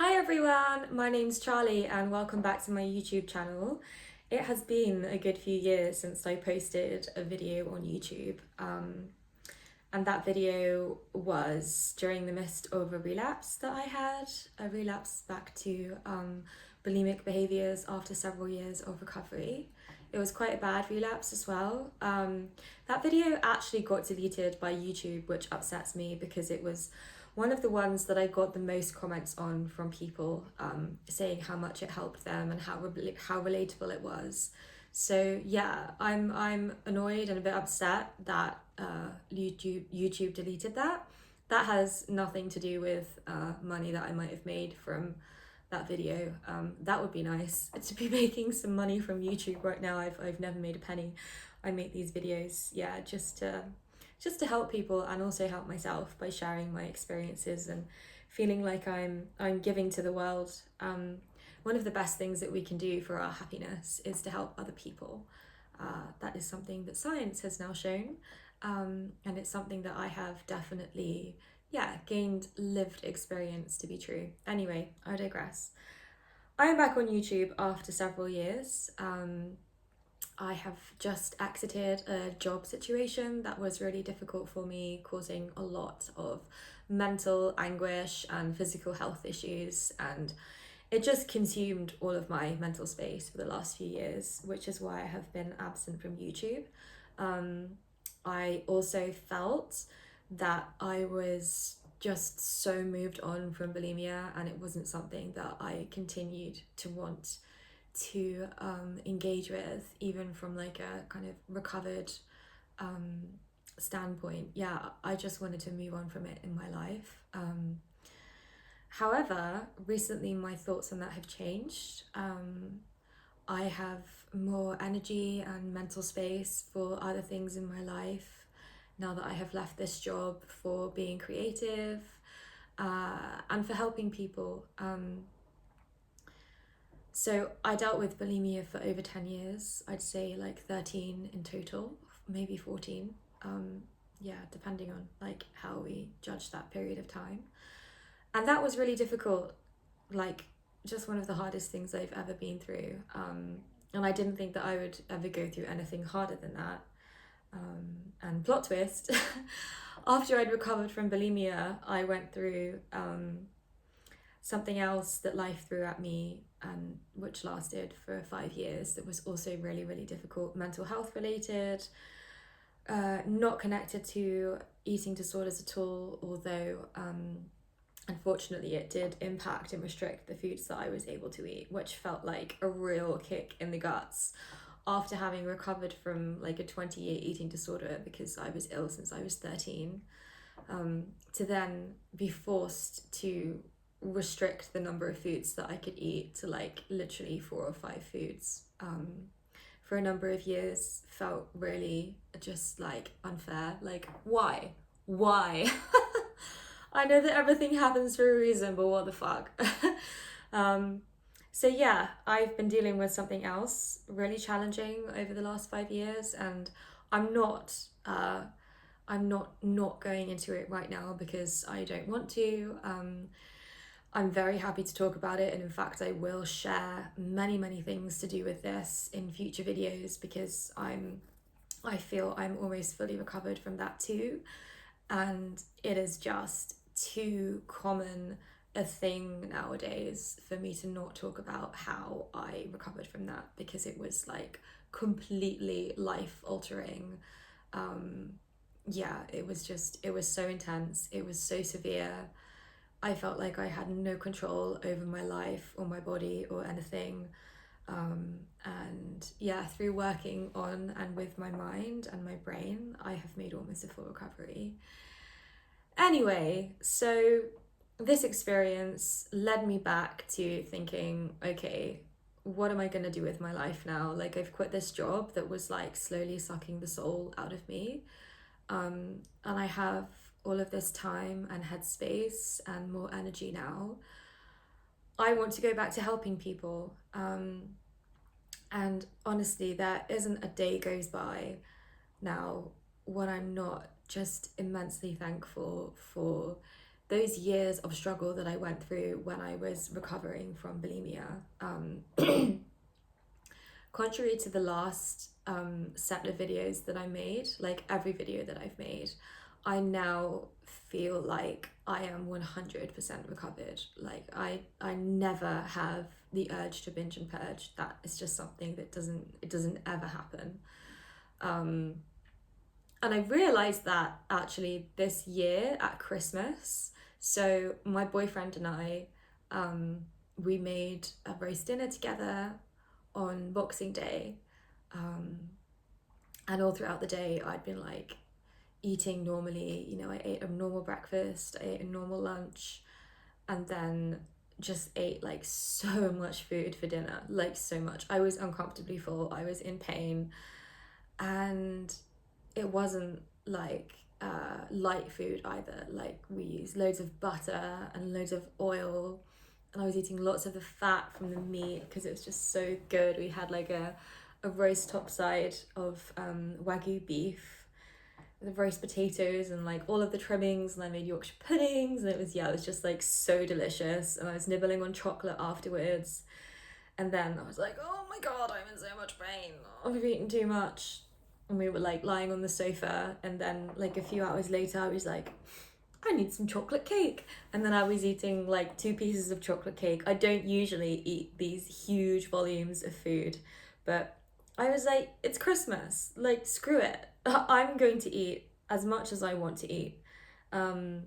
Hi everyone, my name's Charlie and welcome back to my YouTube channel. It has been a good few years since I posted a video on YouTube, and that video was during the midst of a relapse that I had, a relapse back to bulimic behaviours after several years of recovery. It was quite a bad relapse as well. That video actually got deleted by YouTube, which upsets me because it was one of the ones that I got the most comments on from people saying how much it helped them and how relatable it was. So yeah, I'm annoyed and a bit upset that YouTube deleted that. That has nothing to do with money that I might have made from that video. That would be nice to be making some money from YouTube right now. I've never made a penny. I make these videos, yeah, just to help people and also help myself by sharing my experiences and feeling like I'm giving to the world. One of the best things that we can do for our happiness is to help other people. That is something that science has now shown, and it's something that I have definitely, yeah, gained lived experience to be true. Anyway, I digress. I am back on YouTube after several years. I have just exited a job situation that was really difficult for me, causing a lot of mental anguish and physical health issues, and it just consumed all of my mental space for the last few years, which is why I have been absent from YouTube. I also felt that I was just so moved on from bulimia, and it wasn't something that I continued to want to engage with, even from like a kind of recovered standpoint. Yeah, I just wanted to move on from it in my life. However, recently my thoughts on that have changed. I have more energy and mental space for other things in my life now that I have left this job, for being creative and for helping people. So I dealt with bulimia for over 10 years. I'd say like 13 in total, maybe 14. Yeah, depending on like how we judge that period of time. And that was really difficult, like just one of the hardest things I've ever been through. And I didn't think that I would ever go through anything harder than that. And plot twist, after I'd recovered from bulimia, I went through something else that life threw at me, which lasted for 5 years, that was also really, really difficult, mental health related, not connected to eating disorders at all, although unfortunately it did impact and restrict the foods that I was able to eat, which felt like a real kick in the guts after having recovered from like a 20-year eating disorder, because I was ill since I was 13, to then be forced to restrict the number of foods that I could eat to like literally 4 or 5 foods for a number of years felt really just like unfair. Like, why I know that everything happens for a reason, but what the fuck. So yeah, I've been dealing with something else really challenging over the last 5 years, and I'm not not going into it right now because I don't want to. I'm very happy to talk about it, and in fact I will share many things to do with this in future videos, because I feel I'm almost fully recovered from that too, and it is just too common a thing nowadays for me to not talk about how I recovered from that, because it was like completely life altering. Yeah, it was so intense, it was so severe. I felt like I had no control over my life or my body or anything. And yeah, through working on and with my mind and my brain, I have made almost a full recovery. Anyway, so this experience led me back to thinking, okay, what am I going to do with my life now? Like, I've quit this job that was like slowly sucking the soul out of me. And I have all of this time and headspace and more energy now. I want to go back to helping people. And honestly, there isn't a day goes by now when I'm not just immensely thankful for those years of struggle that I went through when I was recovering from bulimia, contrary to the last set of videos that I made, like every video that I've made, I now feel like I am 100% recovered. Like I never have the urge to binge and purge. That is just something that doesn't ever happen. And I realized that actually this year at Christmas. So my boyfriend and I, we made a roast dinner together on Boxing Day. And all throughout the day, I'd been like eating normally. You know, I ate a normal breakfast, I ate a normal lunch, and then just ate like so much food for dinner, like so much. I was uncomfortably full, I was in pain, and it wasn't like light food either. Like we used loads of butter and loads of oil, and I was eating lots of the fat from the meat because it was just so good. We had like a roast topside of Wagyu beef, the roast potatoes and like all of the trimmings, and I made Yorkshire puddings, and it was just like so delicious. And I was nibbling on chocolate afterwards, and then I was like, oh my god, I'm in so much pain, I've eaten too much. And we were like lying on the sofa, and then like a few hours later I was like, I need some chocolate cake. And then I was eating like 2 pieces of chocolate cake. I don't usually eat these huge volumes of food, but I was like, it's Christmas, like screw it. I'm going to eat as much as I want to eat. And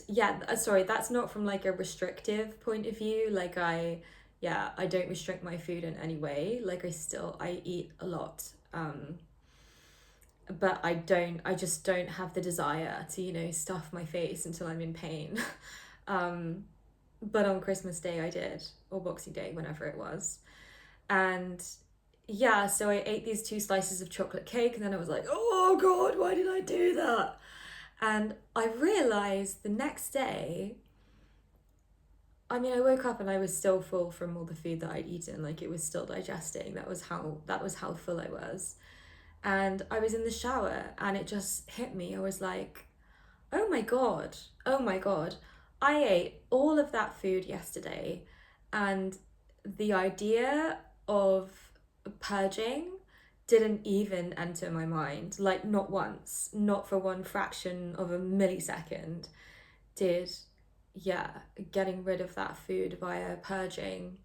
yeah, sorry, that's not from like a restrictive point of view. Like I don't restrict my food in any way. Like I eat a lot. But I just don't have the desire to, you know, stuff my face until I'm in pain. But on Christmas Day I did, or Boxing Day, whenever it was. And yeah, so I ate these 2 slices of chocolate cake, and then I was like, oh god, why did I do that? And I realized the next day, I mean, I woke up and I was still full from all the food that I'd eaten. Like it was still digesting. That was how full I was. And I was in the shower and it just hit me. I was like, oh my god, oh my god. I ate all of that food yesterday, and the idea of purging didn't even enter my mind. Like not once, not for one fraction of a millisecond did, yeah, getting rid of that food via purging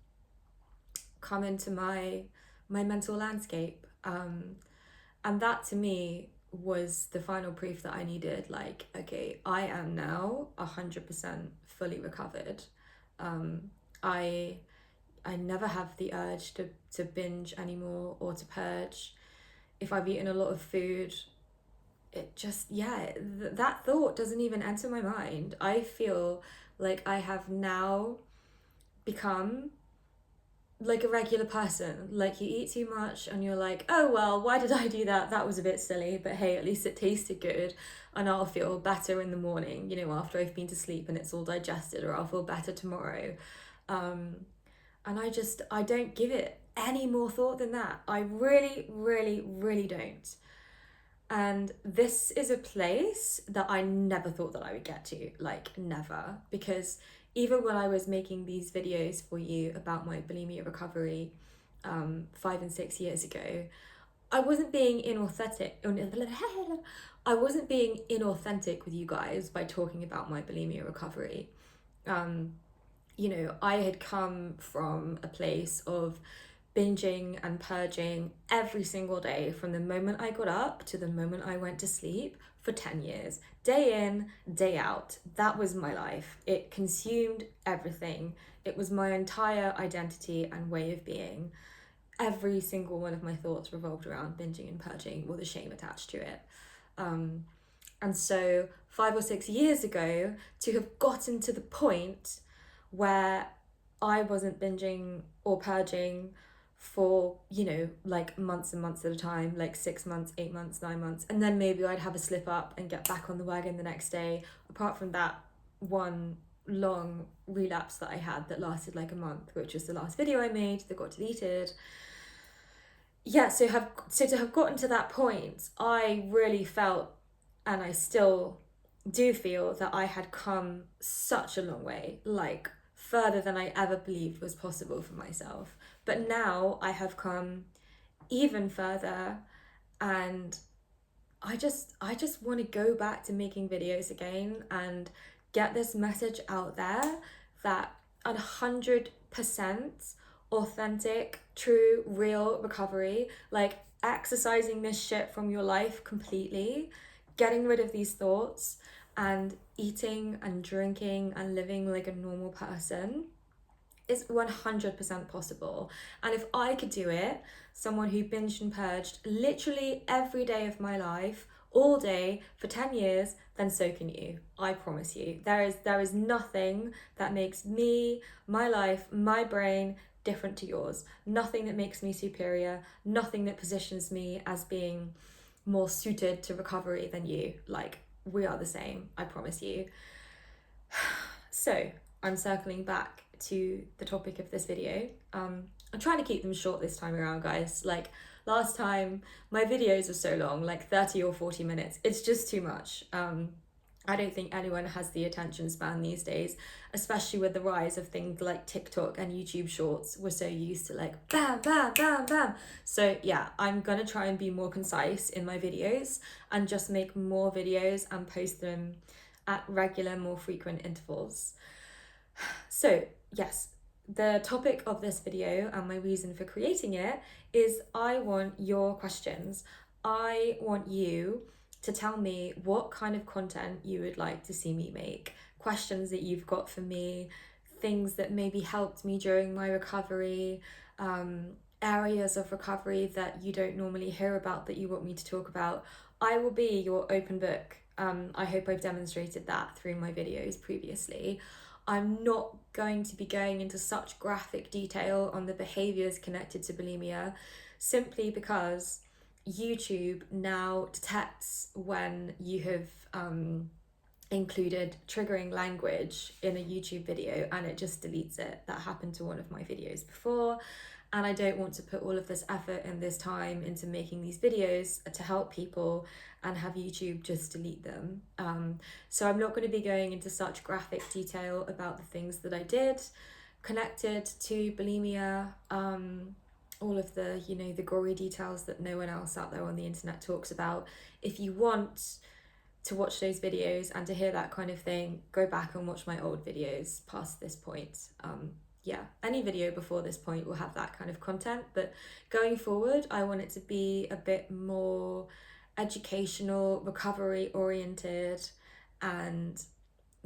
come into my mental landscape. And that to me was the final proof that I needed. Like, okay, I am now 100% fully recovered. I never have the urge to binge anymore or to purge. If I've eaten a lot of food, it just, that thought doesn't even enter my mind. I feel like I have now become like a regular person. Like you eat too much and you're like, oh well, why did I do that? That was a bit silly, but hey, at least it tasted good, and I'll feel better in the morning, you know, after I've been to sleep and it's all digested, or I'll feel better tomorrow. And I don't give it any more thought than that. I really, really, really don't. And this is a place that I never thought that I would get to, like never, because even when I was making these videos for you about my bulimia recovery 5 and 6 years ago, I wasn't being inauthentic. I wasn't being inauthentic with you guys by talking about my bulimia recovery. You know, I had come from a place of binging and purging every single day from the moment I got up to the moment I went to sleep for 10 years. Day in, day out. That was my life. It consumed everything. It was my entire identity and way of being. Every single one of my thoughts revolved around binging and purging with a shame attached to it. And so 5 or 6 years ago, to have gotten to the point where I wasn't binging or purging for, you know, like months and months at a time, like 6 months, 8 months, 9 months, and then maybe I'd have a slip up and get back on the wagon the next day. Apart from that one long relapse that I had that lasted like a month, which was the last video I made that got deleted. Yeah, so to have gotten to that point, I really felt, and I still do feel that I had come such a long way, like further than I ever believed was possible for myself. But now I have come even further, and I just want to go back to making videos again and get this message out there that 100% authentic, true, real recovery, like exercising this shit from your life completely, getting rid of these thoughts, and eating and drinking and living like a normal person is 100% possible. And if I could do it, someone who binged and purged literally every day of my life, all day for 10 years, then so can you. I promise you. There is nothing that makes me, my life, my brain different to yours. Nothing that makes me superior, nothing that positions me as being more suited to recovery than you. Like, we are the same, I promise you. So, I'm circling back to the topic of this video. I'm trying to keep them short this time around, guys. Like, last time, my videos were so long, like 30 or 40 minutes. It's just too much. I don't think anyone has the attention span these days, especially with the rise of things like TikTok and YouTube Shorts. We're so used to like bam, bam, bam, bam. So yeah, I'm gonna try and be more concise in my videos and just make more videos and post them at regular, more frequent intervals. So yes, the topic of this video and my reason for creating it is I want your questions. I want you to tell me what kind of content you would like to see me make, questions that you've got for me, things that maybe helped me during my recovery, areas of recovery that you don't normally hear about that you want me to talk about. I will be your open book. I hope I've demonstrated that through my videos previously. I'm not going to be going into such graphic detail on the behaviours connected to bulimia, simply because YouTube now detects when you have included triggering language in a YouTube video and it just deletes it. That happened to one of my videos before, and I don't want to put all of this effort and this time into making these videos to help people and have YouTube just delete them. So I'm not going to be going into such graphic detail about the things that I did connected to bulimia, all of the, the gory details that no one else out there on the internet talks about. If you want to watch those videos and to hear that kind of thing, go back and watch my old videos past this point. Yeah, any video before this point will have that kind of content, but going forward, I want it to be a bit more educational, recovery oriented, and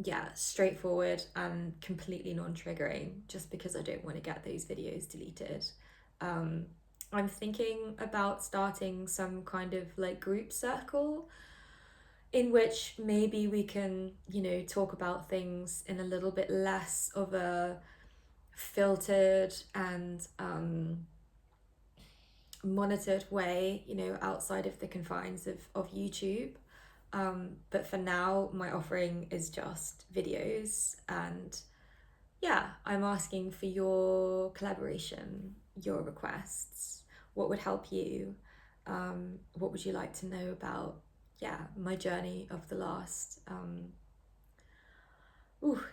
yeah, straightforward and completely non-triggering, just because I don't want to get those videos deleted. I'm thinking about starting some kind of like group circle in which maybe we can, talk about things in a little bit less of a filtered and monitored way, outside of the confines of YouTube. But for now, my offering is just videos, and yeah, I'm asking for your collaboration, your requests. What would help you? What would you like to know about, my journey of the last,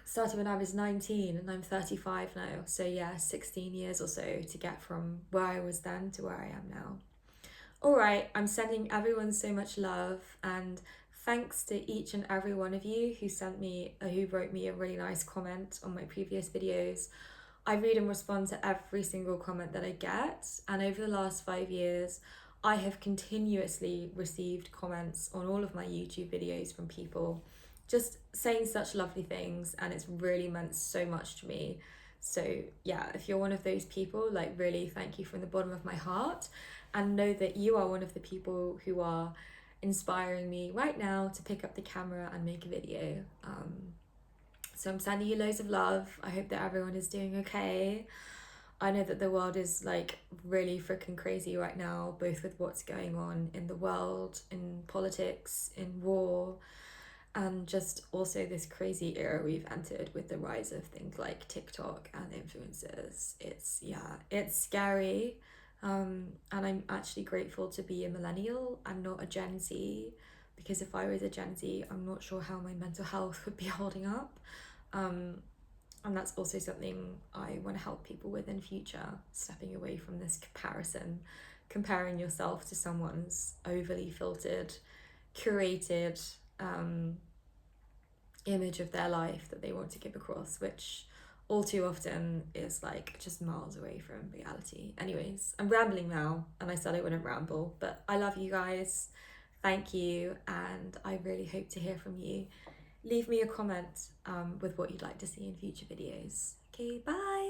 started when I was 19 and I'm 35 now. So yeah, 16 years or so to get from where I was then to where I am now. All right, I'm sending everyone so much love, and thanks to each and every one of you who wrote me a really nice comment on my previous videos. I read and respond to every single comment that I get, and over the last 5 years, I have continuously received comments on all of my YouTube videos from people just saying such lovely things, and it's really meant so much to me. So yeah, if you're one of those people, like, really thank you from the bottom of my heart, and know that you are one of the people who are inspiring me right now to pick up the camera and make a video. So I'm sending you loads of love. I hope that everyone is doing okay. I know that the world is like really freaking crazy right now, both with what's going on in the world, in politics, in war, and just also this crazy era we've entered with the rise of things like TikTok and influencers. It's scary. And I'm actually grateful to be a millennial. I'm not a Gen Z. because if I was a Gen Z, I'm not sure how my mental health would be holding up. And that's also something I want to help people with in future, stepping away from this comparison, comparing yourself to someone's overly filtered, curated image of their life that they want to give across, which all too often is like just miles away from reality. Anyways, I'm rambling now, and I said I wouldn't ramble, but I love you guys. Thank you, and I really hope to hear from you. Leave me a comment with what you'd like to see in future videos. Okay, bye!